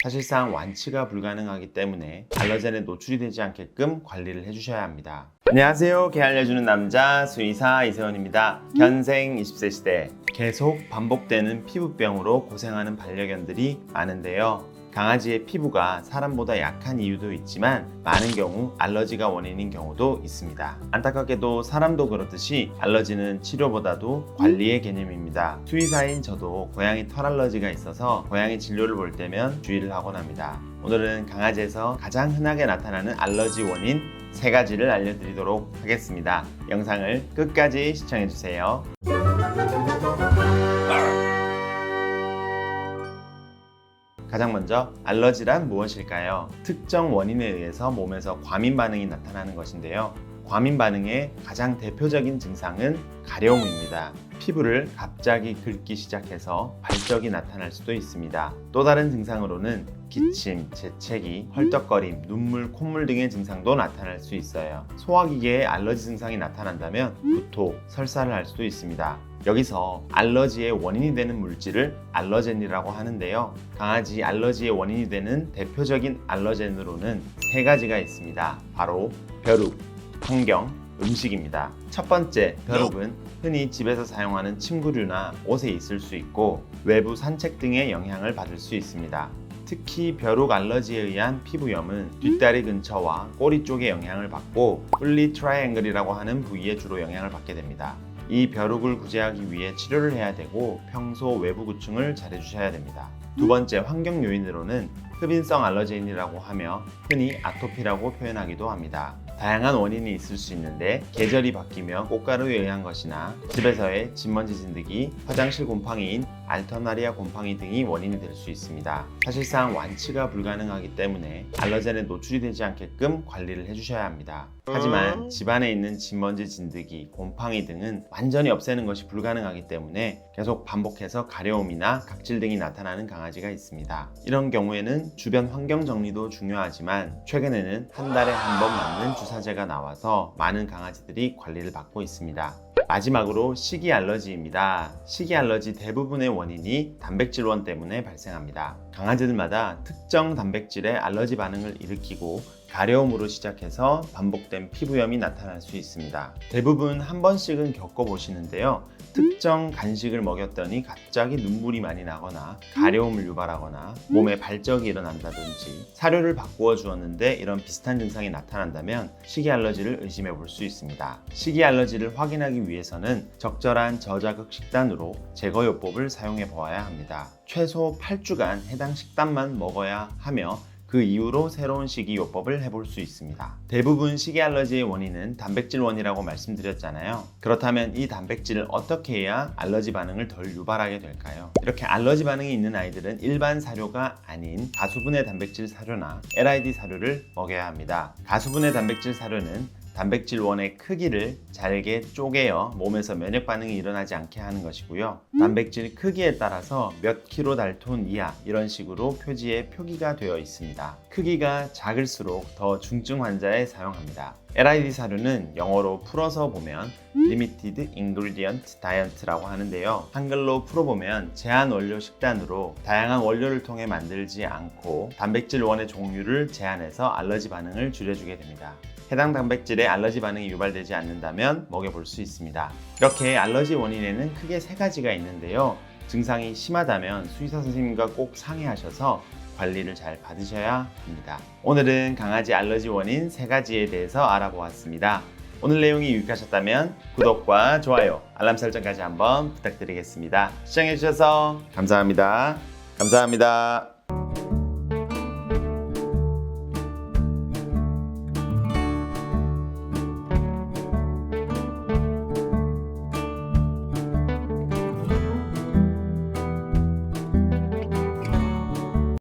사실상 완치가 불가능하기 때문에 알러젠에 노출이 되지 않게끔 관리를 해주셔야 합니다. 안녕하세요. 개 알려주는 남자 수의사 이세원입니다. 현생 20세 시대 계속 반복되는 피부병으로 고생하는 반려견들이 많은데요. 강아지의 피부가 사람보다 약한 이유도 있지만 많은 경우 알러지가 원인인 경우도 있습니다. 안타깝게도 사람도 그렇듯이 알러지는 치료보다도 관리의 개념입니다. 수의사인 저도 고양이 털 알러지가 있어서 고양이 진료를 볼 때면 주의를 하곤 합니다. 오늘은 강아지에서 가장 흔하게 나타나는 알러지 원인 3가지를 알려드리도록 하겠습니다. 영상을 끝까지 시청해주세요. 가장 먼저 알러지란 무엇일까요? 특정 원인에 의해서 몸에서 과민 반응이 나타나는 것인데요. 과민 반응의 가장 대표적인 증상은 가려움입니다. 피부를 갑자기 긁기 시작해서 발적이 나타날 수도 있습니다. 또 다른 증상으로는 기침, 재채기, 헐떡거림, 눈물, 콧물 등의 증상도 나타날 수 있어요. 소화기계에 알러지 증상이 나타난다면 구토, 설사를 할 수도 있습니다. 여기서 알러지의 원인이 되는 물질을 알러젠이라고 하는데요. 강아지 알러지의 원인이 되는 대표적인 알러젠으로는 3가지가 있습니다. 바로 벼룩, 환경, 음식입니다. 첫 번째, 벼룩은 흔히 집에서 사용하는 침구류나 옷에 있을 수 있고 외부 산책 등의 영향을 받을 수 있습니다. 특히 벼룩 알러지에 의한 피부염은 뒷다리 근처와 꼬리 쪽에 영향을 받고 플리 트라이앵글이라고 하는 부위에 주로 영향을 받게 됩니다. 이 벼룩을 구제하기 위해 치료를 해야 되고 평소 외부 구충을 잘 해주셔야 됩니다. 두 번째, 환경 요인으로는 흡인성 알러젠이라고 하며 흔히 아토피라고 표현하기도 합니다. 다양한 원인이 있을 수 있는데 계절이 바뀌며 꽃가루에 의한 것이나 집에서의 진먼지 진드기, 화장실 곰팡이인 알터나리아 곰팡이 등이 원인이 될 수 있습니다. 사실상 완치가 불가능하기 때문에 알러젠에 노출이 되지 않게끔 관리를 해주셔야 합니다. 하지만 집안에 있는 진먼지 진드기, 곰팡이 등은 완전히 없애는 것이 불가능하기 때문에 계속 반복해서 가려움이나 각질 등이 나타나는 강아지가 있습니다. 이런 경우에는 주변 환경 정리도 중요하지만 최근에는 한 달에 한 번 맞는 주사제가 나와서 많은 강아지들이 관리를 받고 있습니다. 마지막으로 식이 알러지입니다. 식이 알러지 대부분의 원인이 단백질원 때문에 발생합니다. 강아지들마다 특정 단백질에 알러지 반응을 일으키고 가려움으로 시작해서 반복된 피부염이 나타날 수 있습니다. 대부분 한 번씩은 겪어보시는데요. 특정 간식을 먹였더니 갑자기 눈물이 많이 나거나 가려움을 유발하거나 몸에 발적이 일어난다든지 사료를 바꾸어 주었는데 이런 비슷한 증상이 나타난다면 식이 알러지를 의심해 볼 수 있습니다. 식이 알러지를 확인하기 위해서는 적절한 저자극 식단으로 제거요법을 사용해 보아야 합니다. 최소 8주간 해당 식단만 먹어야 하며 그 이후로 새로운 식이요법을 해볼 수 있습니다. 대부분 식이 알러지의 원인은 단백질원이라고 말씀드렸잖아요. 그렇다면 이 단백질을 어떻게 해야 알러지 반응을 덜 유발하게 될까요? 이렇게 알러지 반응이 있는 아이들은 일반 사료가 아닌 가수분해 단백질 사료나 LID 사료를 먹여야 합니다. 가수분해 단백질 사료는 단백질원의 크기를 잘게 쪼개어 몸에서 면역 반응이 일어나지 않게 하는 것이고요. 단백질 크기에 따라서 몇 킬로달톤 이하 이런 식으로 표지에 표기가 되어 있습니다. 크기가 작을수록 더 중증 환자에 사용합니다. LID 사료는 영어로 풀어서 보면 Limited Ingredient Diet라고 하는데요. 한글로 풀어보면 제한 원료 식단으로 다양한 원료를 통해 만들지 않고 단백질원의 종류를 제한해서 알러지 반응을 줄여주게 됩니다. 해당 단백질에 알러지 반응이 유발되지 않는다면 먹여볼 수 있습니다. 이렇게 알러지 원인에는 크게 3가지가 있는데요. 증상이 심하다면 수의사 선생님과 꼭 상의하셔서 관리를 잘 받으셔야 합니다. 오늘은 강아지 알러지 원인 3가지에 대해서 알아보았습니다. 오늘 내용이 유익하셨다면 구독과 좋아요, 알람 설정까지 한번 부탁드리겠습니다. 시청해주셔서 감사합니다. 감사합니다.